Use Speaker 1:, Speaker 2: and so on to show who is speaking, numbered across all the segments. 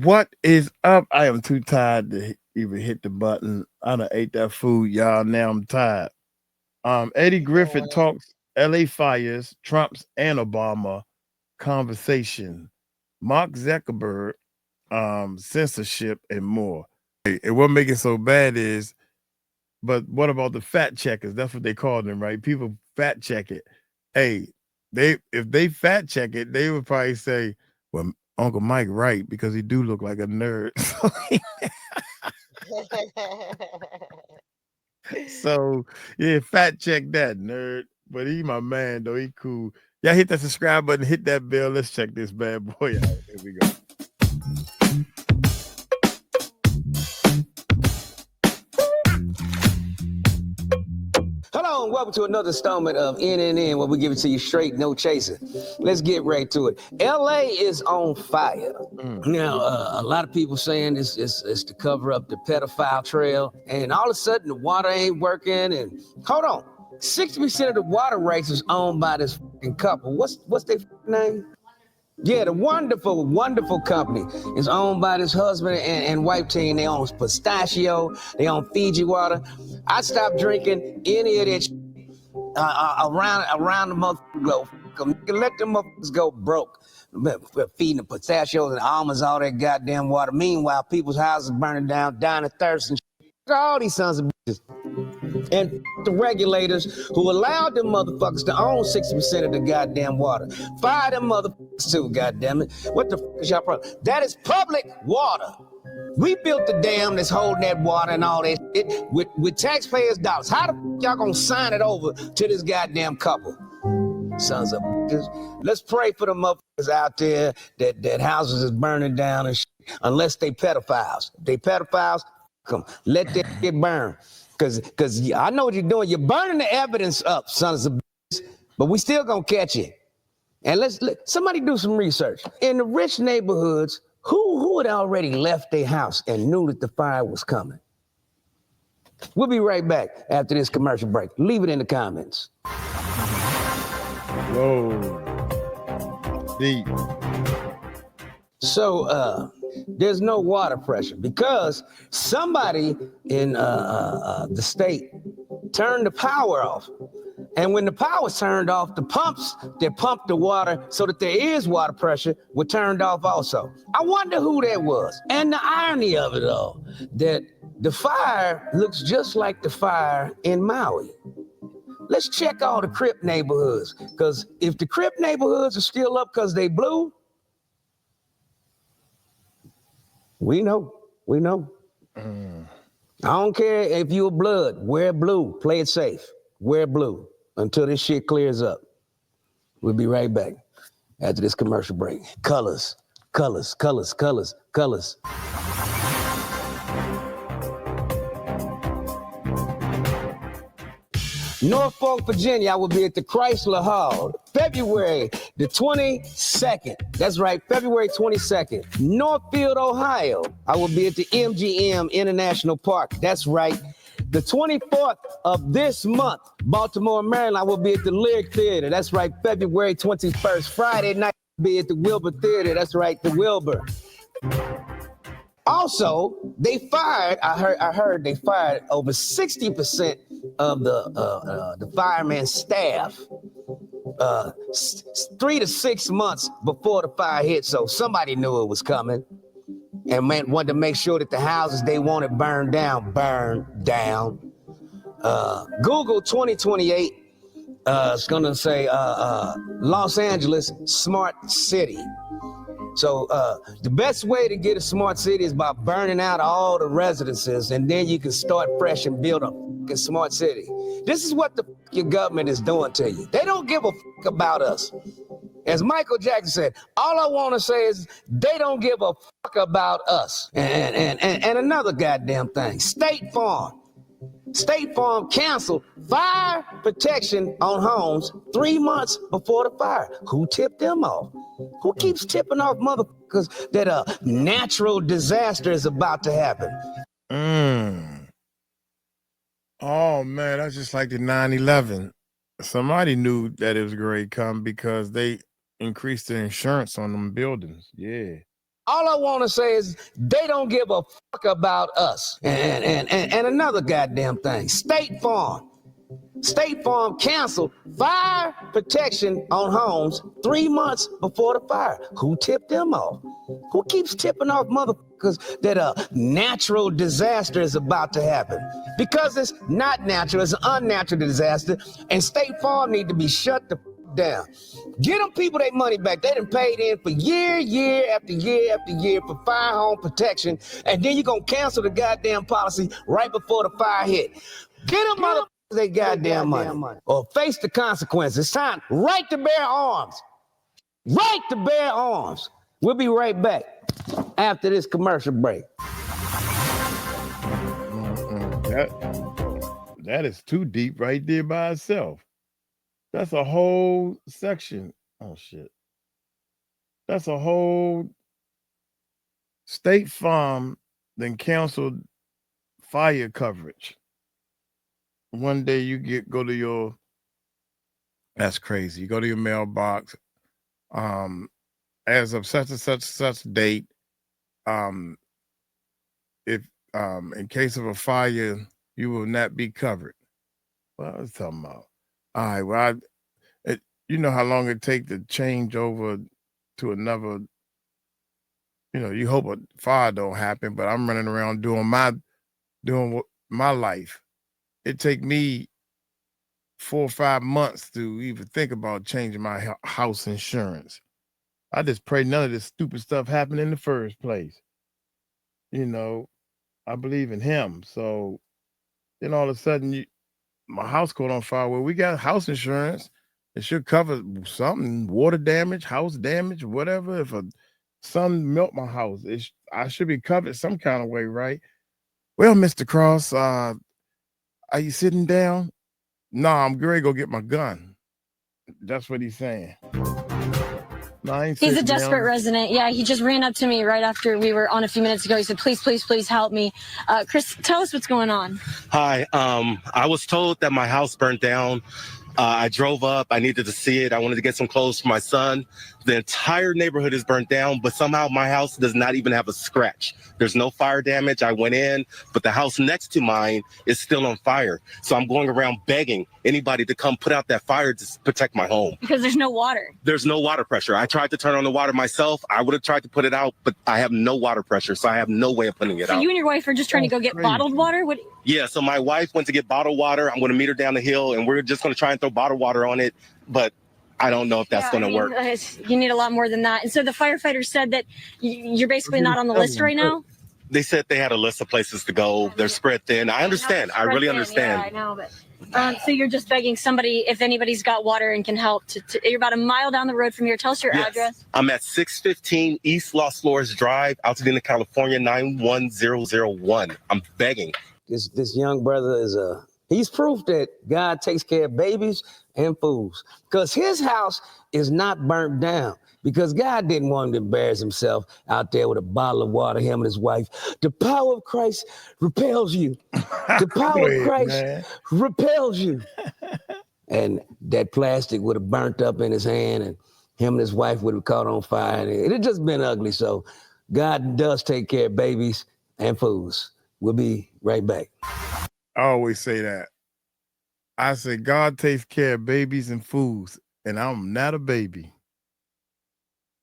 Speaker 1: What is up? I am too tired to even hit the button. I done ate that food, y'all. Now I'm tired. Eddie Griffin
Speaker 2: Oh,
Speaker 1: talks LA fires, Trump's and Obama conversation, Mark Zuckerberg, censorship, and more. And what make it so bad is, but what about the fact checkers? That's what they call them, right? People fact check it. Hey, if they fact check it, they would probably say, "Well, Uncle Mike right because he do look like a nerd." So yeah, fact check that nerd. But he my man though. He cool. Y'all hit that subscribe button, hit that bell. Let's check this bad boy out. Here we go.
Speaker 2: hello and welcome to another installment of NNN, where we give it to you straight, no chasing. Let's get right to it. LA is on fire. Now, a lot of people saying it's to cover up the pedophile trail, and all of a sudden the water ain't working. And hold on, 60% of the water rights is owned by this fucking couple. What's their name? Yeah, the wonderful company is owned by this husband and wife team. They own pistachio, they own Fiji water. I stopped drinking any of that around the motherfucker globe. Let them motherfuckers go broke. Feeding the pistachios and almonds, all that goddamn water. Meanwhile, people's houses burning down, dying of thirst and shit. All these sons of bitches. And the regulators who allowed them motherfuckers to own 60% of the goddamn water. Fire them motherfuckers too, goddammit. What the fuck is y'all problem? That is public water. We built the dam that's holding that water and all that shit with taxpayers' dollars. How the fuck y'all gonna sign it over to this goddamn couple? Sons of bitches. Let's pray for the motherfuckers out there that houses is burning down and shit, unless they pedophiles. If they pedophiles, come let that shit burn. Cause I know what you're doing. You're burning the evidence up, sons of bitches, but we still gonna catch it. And let somebody do some research. In the rich neighborhoods, who had already left their house and knew that the fire was coming? We'll be right back after this commercial break. Leave it in the comments.
Speaker 1: Whoa. Deep.
Speaker 2: So there's no water pressure because somebody in the state turned the power off. And when the power's turned off, the pumps that pump the water so that there is water pressure were turned off also. I wonder who that was. And the irony of it all, that the fire looks just like the fire in Maui. Let's check all the Crip neighborhoods, because if the Crip neighborhoods are still up because they blue, we know. I don't care if you're blood, wear blue, play it safe, wear blue until this shit clears up. We'll be right back after this commercial break. Colors. Norfolk, Virginia, I will be at the Chrysler Hall, February the 22nd. That's right, February 22nd. Northfield, Ohio, I will be at the MGM International Park. That's right. The 24th of this month, Baltimore, Maryland, I will be at the Lyric Theater. That's right, February 21st. Friday night, I'll be at the Wilbur Theater. That's right, the Wilbur. Also, they fired, I heard they fired over 60% of the fireman's staff 3 to 6 months before the fire hit. So somebody knew it was coming and wanted to make sure that the houses they wanted burned down. Google 2028 is going to say Los Angeles smart city. So the best way to get a smart city is by burning out all the residences, and then you can start fresh and build a fucking smart city. This is what the your government is doing to you. They don't give a fuck about us. As Michael Jackson said, all I want to say is they don't give a fuck about us. And another goddamn thing, State Farm canceled fire protection on homes 3 months before the fire. Who tipped them off? Who keeps tipping off motherfuckers that a natural disaster is about to happen?
Speaker 1: Oh man, that's just like the 9/11. Somebody knew that it was going to come because they increased the insurance on them buildings. Yeah.
Speaker 2: All I want to say is they don't give a fuck about us. And another goddamn thing, State Farm. State Farm canceled fire protection on homes 3 months before the fire. Who tipped them off? Who keeps tipping off motherfuckers that a natural disaster is about to happen? Because it's not natural, it's an unnatural disaster, and State Farm need to be shut the down. Get them people their money back. They done paid in for year after year after year for fire home protection, and then you're going to cancel the goddamn policy right before the fire hit. Get them motherfuckers they goddamn money or face the consequences. It's time right to bear arms. Right to bear arms. We'll be right back after this commercial break.
Speaker 1: That is too deep right there by itself. That's a whole section. Oh shit. That's a whole State Farm then canceled fire coverage. One day you go to your, that's crazy. You go to your mailbox, as of such and such date, if in case of a fire, you will not be covered. What I was talking about. All right, well, you know how long it take to change over to another. You know, you hope a fire don't happen, but I'm running around doing my life. It take me 4 or 5 months to even think about changing my house insurance. I just pray none of this stupid stuff happened in the first place. You know, I believe in him. So then all of a sudden my house caught on fire. Well, we got house insurance. It should cover something, water damage, house damage, whatever. If a sun melt my house, I should be covered some kind of way, right? Well, Mr. Cross, are you sitting down? No, I'm going to go get my gun. That's what he's saying. No, he's a desperate
Speaker 3: resident. Yeah, he just ran up to me right after we were on a few minutes ago. He said, please, please, please help me. Chris, tell us what's going on.
Speaker 4: Hi, I was told that my house burnt down. I drove up. I needed to see it. I wanted to get some clothes for my son. The entire neighborhood is burnt down, but somehow my house does not even have a scratch. There's no fire damage. I went in, but the house next to mine is still on fire. So I'm going around begging anybody to come put out that fire to protect my home.
Speaker 3: Because there's no water.
Speaker 4: There's no water pressure. I tried to turn on the water myself. I would have tried to put it out, but I have no water pressure, so I have no way of putting it out.
Speaker 3: So you and your wife are just trying to go get bottled water? What?
Speaker 4: Yeah, so my wife went to get bottled water. I'm going to meet her down the hill, and we're just going to try and throw bottled water on it, but I don't know if that's going to work.
Speaker 3: You need a lot more than that. And so the firefighters said that you're basically not on the list right now?
Speaker 4: They said they had a list of places to go. They're spread thin. I understand. I really understand.
Speaker 3: Yeah, I know, but so you're just begging somebody, if anybody's got water and can help, you're about a mile down the road from here. Tell us your address.
Speaker 4: I'm at 615 East Los Flores Drive, Altadena, California, 91001. I'm begging.
Speaker 2: This young brother he's proof that God takes care of babies and fools, because his house is not burnt down because God didn't want him to embarrass himself out there with a bottle of water, him and his wife. The power of Christ repels you. The power of Christ repels you. And that plastic would have burnt up in his hand, and him and his wife would have caught on fire. And it had just been ugly. So God does take care of babies and fools. We'll be right back.
Speaker 1: I always say that. I say God takes care of babies and fools, and I'm not a baby.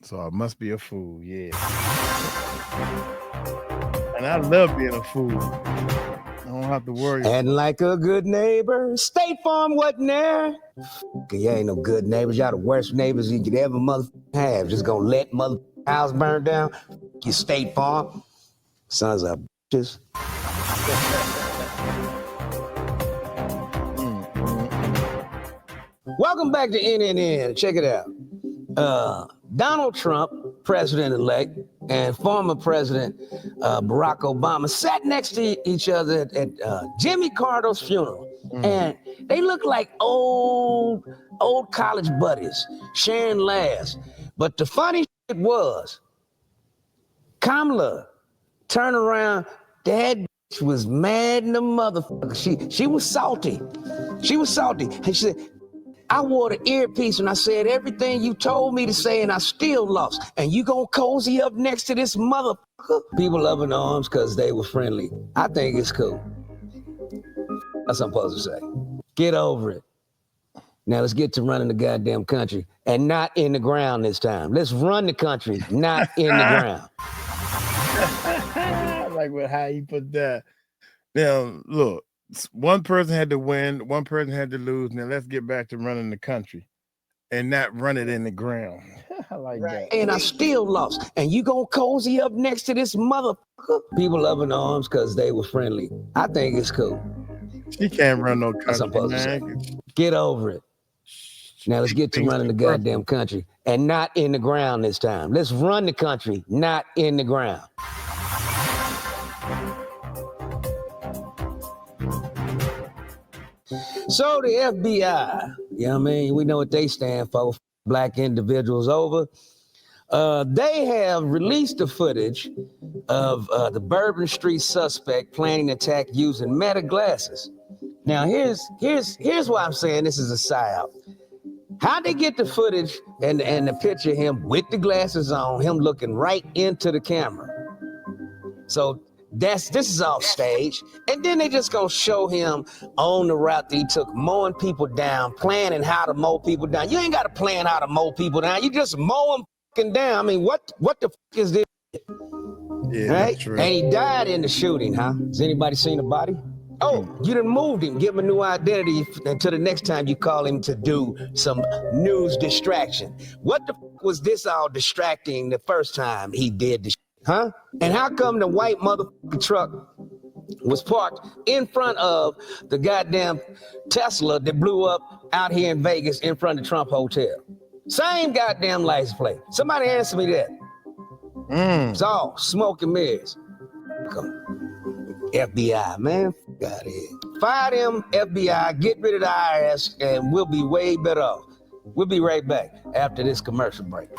Speaker 1: So I must be a fool, yeah. And I love being a fool. I don't have to worry.
Speaker 2: And like a good neighbor, State Farm wasn't there. You ain't no good neighbors. Y'all the worst neighbors you could ever have. Just gonna let house burn down. You State Farm. Sons of bitches. Welcome back to NNN. Check it out. Donald Trump, president-elect, and former President Barack Obama sat next to each other at Jimmy Carter's funeral. And they look like old college buddies, sharing laughs. But the funny shit was, Kamala turned around, that bitch was mad in the motherfucker. She was salty. She was salty. And she said, I wore the earpiece and I said everything you told me to say and I still lost. And you gonna cozy up next to this motherfucker? People up in arms because they were friendly. I think it's cool. That's what I'm supposed to say. Get over it. Now let's get to running the goddamn country and not in the ground this time. Let's run the country, not in the ground.
Speaker 1: I like how he put that. Now, look, one person had to win, one person had to lose. Now let's get back to running the country and not run it in the ground. I like that.
Speaker 2: And I still lost. And you gonna cozy up next to this motherfucker? People up in arms because they were friendly. I think it's cool.
Speaker 1: She can't run no country,
Speaker 2: That's what I'm supposed
Speaker 1: man.
Speaker 2: to say. Get over it. Now let's get to running the goddamn country and not in the ground this time. Let's run the country, not in the ground. So the FBI, you know what I mean? We know what they stand for, black individuals over. They have released the footage of the Bourbon Street suspect planning an attack using Meta glasses. Now here's why I'm saying this is a psyop. How'd they get the footage and the picture of him with the glasses on, him looking right into the camera? So this is off stage. And then they just gonna show him on the route that he took, mowing people down, planning how to mow people down. You ain't gotta plan how to mow people down. You just mow them fucking down. I mean, what the fuck is this?
Speaker 1: Yeah,
Speaker 2: right?
Speaker 1: that's true.
Speaker 2: And he died in the shooting, huh? Has anybody seen the body? Oh, you done moved him, give him a new identity until the next time you call him to do some news distraction. What the fuck was this all distracting the first time he did the shit, huh? And how come the white motherfucking truck was parked in front of the goddamn Tesla that blew up out here in Vegas in front of the Trump Hotel? Same goddamn license plate. Somebody answer me that. It's all smoke and mirrors. Come. FBI, man, got it. Fire them, FBI, get rid of the IRS, and we'll be way better off. We'll be right back after this commercial break.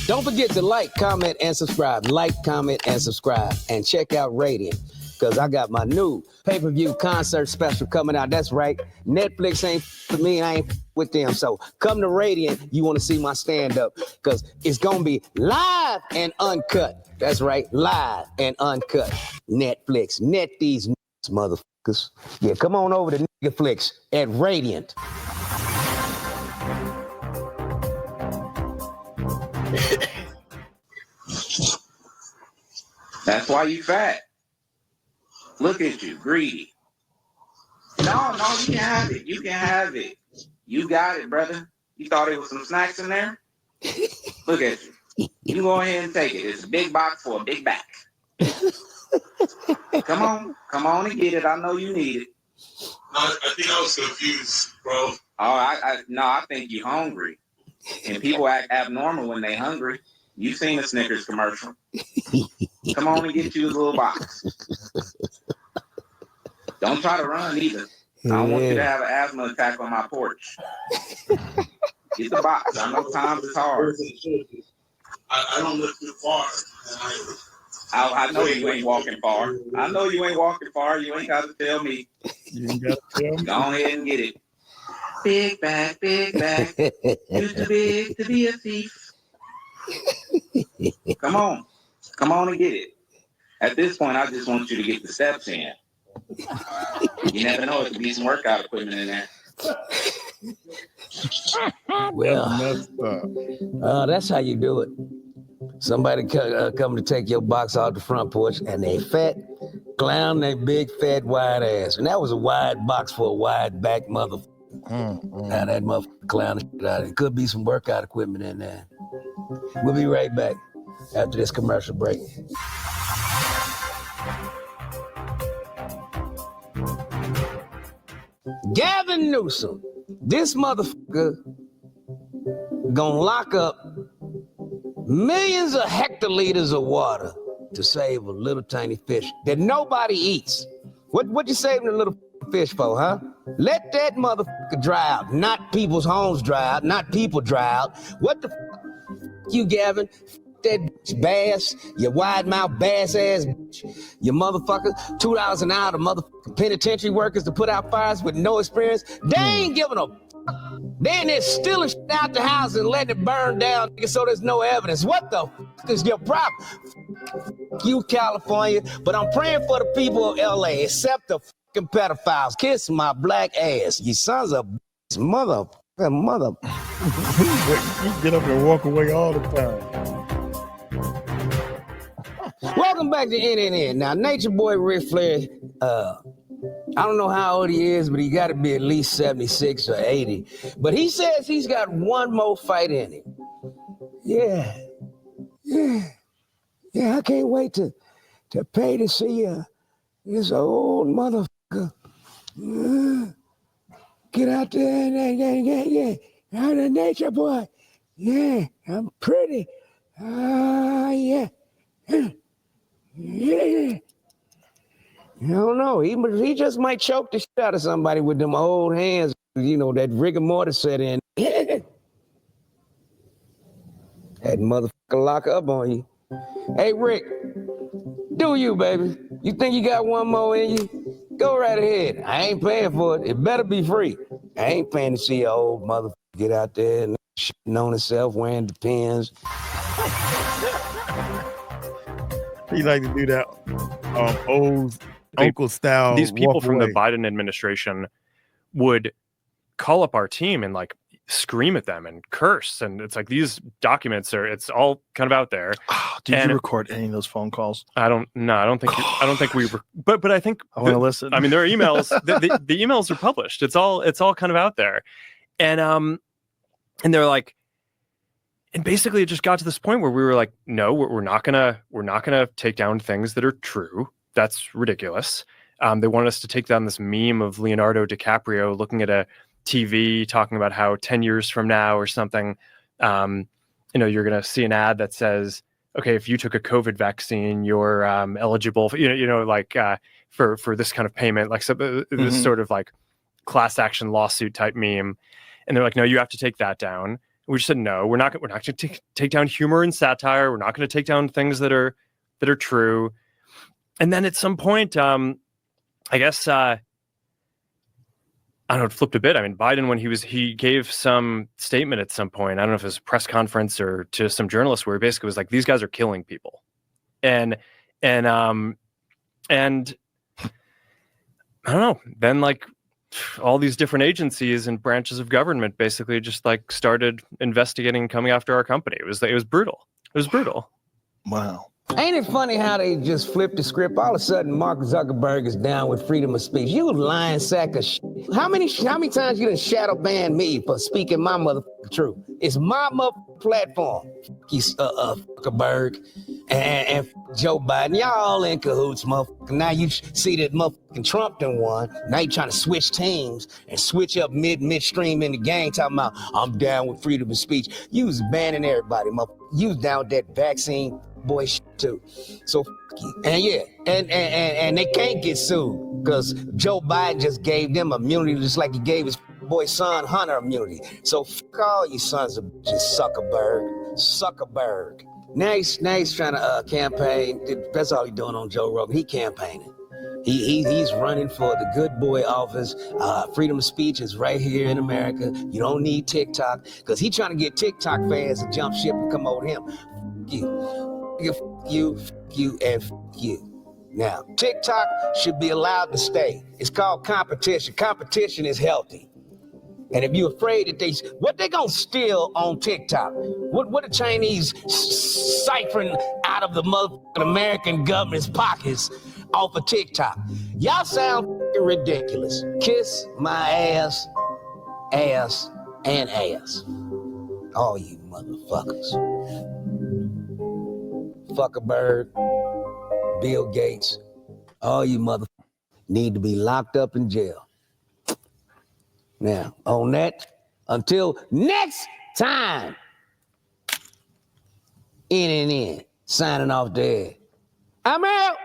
Speaker 2: Don't forget to like, comment, and subscribe. Like, comment, and subscribe. And check out Radiant, because I got my new pay-per-view concert special coming out. That's right. Netflix ain't for me, I ain't with them. So come to Radiant. You want to see my stand-up, because it's going to be live and uncut. That's right. Live and uncut. Netflix. Net these motherfuckers. Yeah, come on over to Netflix at Radiant.
Speaker 5: That's why you fat. Look at you, greedy. No, you can have it. You can have it. You got it, brother. You thought it was some snacks in there? Look at you. You go ahead and take it. It's a big box for a big back. Come on and get it. I know you need it.
Speaker 6: I think I was confused, bro.
Speaker 5: Oh, I think you're hungry. And people act abnormal when they hungry. You've seen a Snickers commercial. Come on and get you a little box. Don't try to run either. I don't want you to have an asthma attack on my porch. Get the box. I know times is hard.
Speaker 6: I don't live too far.
Speaker 5: I know you ain't walking far. I know you ain't walking far. You ain't got to tell me.
Speaker 1: You ain't got to tell me.
Speaker 5: Go ahead and get it. Big bag, big bag. You're too big to be a thief. Come on and get it. At this point, I just want you to get the steps in. You never know, it could be some workout equipment in there.
Speaker 2: Well, that's how you do it. Somebody come to take your box off the front porch, and they fat clown their big fat wide ass, and that was a wide box for a wide back motherfucker. Now that motherfucker clown the shit out of it. Could be some workout equipment in there. We'll be right back after this commercial break. Gavin Newsom, this motherfucker gonna lock up millions of hectoliters of water to save a little tiny fish that nobody eats. What you saving the little fish for, huh? Let that motherfucker dry out, not people's homes dry out, not people dry out. What the fuck you, Gavin? that bitch, bass, you wide mouth bass ass bitch, you motherfucker, $2 an hour to motherfucking penitentiary workers to put out fires with no experience. They ain't giving a then they're stealing shit out the house and letting it burn down, nigga, so there's no evidence. What the fuck is your problem? You, California, but I'm praying for the people of LA, except the fucking pedophiles. Kiss my black ass, you sons of mother.
Speaker 1: You get up and walk away all the time.
Speaker 2: Welcome back to NNN. Now, Nature Boy Ric Flair, I don't know how old he is, but he got to be at least 76 or 80. But he says he's got one more fight in him. Yeah, I can't wait to pay to see this old motherfucker. Get out there, yeah. I'm a Nature Boy. Yeah, I'm pretty. Yeah. I don't know. He just might choke the shit out of somebody with them old hands. You know, that rigor mortis set in. That motherfucker lock up on you. Hey, Rick, do you, baby? You think you got one more in you? Go right ahead. I ain't paying for it. It better be free. I ain't paying to see an old motherfucker get out there and shitting on himself, wearing Depends.
Speaker 1: He like to do that old uncle style.
Speaker 7: These people
Speaker 1: walk
Speaker 7: from
Speaker 1: away.
Speaker 7: the Biden administration would call up our team and like scream at them and curse, and it's like these documents it's all kind of out there.
Speaker 8: Did you record any of those phone calls?
Speaker 7: I don't think we were, but I think
Speaker 8: I want to listen.
Speaker 7: I mean, there are emails. the emails are published. It's all kind of out there, and they're like, and basically it just got to this point where we were like, no, we're not gonna take down things that are true. That's ridiculous. They wanted us to take down this meme of Leonardo DiCaprio looking at a TV talking about how 10 years from now or something, you're going to see an ad that says, okay, if you took a COVID vaccine, you're eligible for, for this kind of payment, like this sort of like class action lawsuit type meme. And they're like, no, you have to take that down. And we just said, no, we're not going to take down humor and satire. We're not going to take down things that are true. And then at some point, I guess, I don't know, it flipped a bit. I mean, Biden, when he gave some statement at some point, I don't know if it was a press conference or to some journalists, where he basically was like, these guys are killing people. And I don't know, then like all these different agencies and branches of government basically just like started investigating, coming after our company. It was brutal. It was brutal.
Speaker 8: Wow.
Speaker 2: Ain't it funny how they just flipped the script? All of a sudden, Mark Zuckerberg is down with freedom of speech. You lying sack of shit. How many times you done shadow banned me for speaking my motherfucking truth? It's my motherfucking platform. He's Zuckerberg and Joe Biden. Y'all all in cahoots, motherfucker. Now you see that motherfucking Trump done won. Now you trying to switch teams and switch up midstream in the game, talking about I'm down with freedom of speech. You was banning everybody, motherfucker. You was down with that vaccine boy shit too. So and yeah, and they can't get sued because Joe Biden just gave them immunity just like he gave his boy son Hunter immunity. So fuck all you sons of bitches, Zuckerberg. Now he's trying to campaign. That's all he's doing on Joe Rogan. He campaigning. He's running for the good boy office. Freedom of speech is right here in America. You don't need TikTok because he's trying to get TikTok fans to jump ship and come over him. Fuck you, and fuck you. Now, TikTok should be allowed to stay. It's called competition. Competition is healthy. And if you're afraid that what they gonna steal on TikTok? What the Chinese ciphering out of the motherfucking American government's pockets off of TikTok? Y'all sound ridiculous. Kiss my ass, and ass. All you motherfuckers. Zuckerberg, Bill Gates, all you motherfuckers need to be locked up in jail. Now, on that, until next time, NNN, signing off there. I'm out.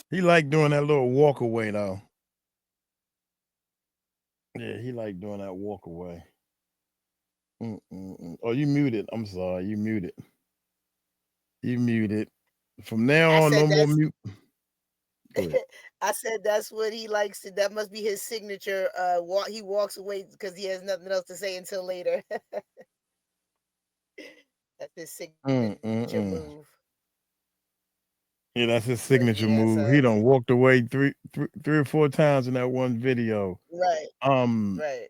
Speaker 1: He like doing that little walk away though. Yeah, he like doing that walk away. Oh, you muted. I'm sorry, you muted. You muted. From now
Speaker 9: I
Speaker 1: on,
Speaker 9: said
Speaker 1: no more
Speaker 9: that's
Speaker 1: mute. Go ahead.
Speaker 9: I said that's what he likes to. That must be his signature. He walks away because he has nothing else to say until later. That's his signature move.
Speaker 1: Yeah, that's his
Speaker 9: But
Speaker 1: signature
Speaker 9: yeah,
Speaker 1: move. He done walked away three or four times in that one video.
Speaker 9: right,
Speaker 1: Um,
Speaker 9: right.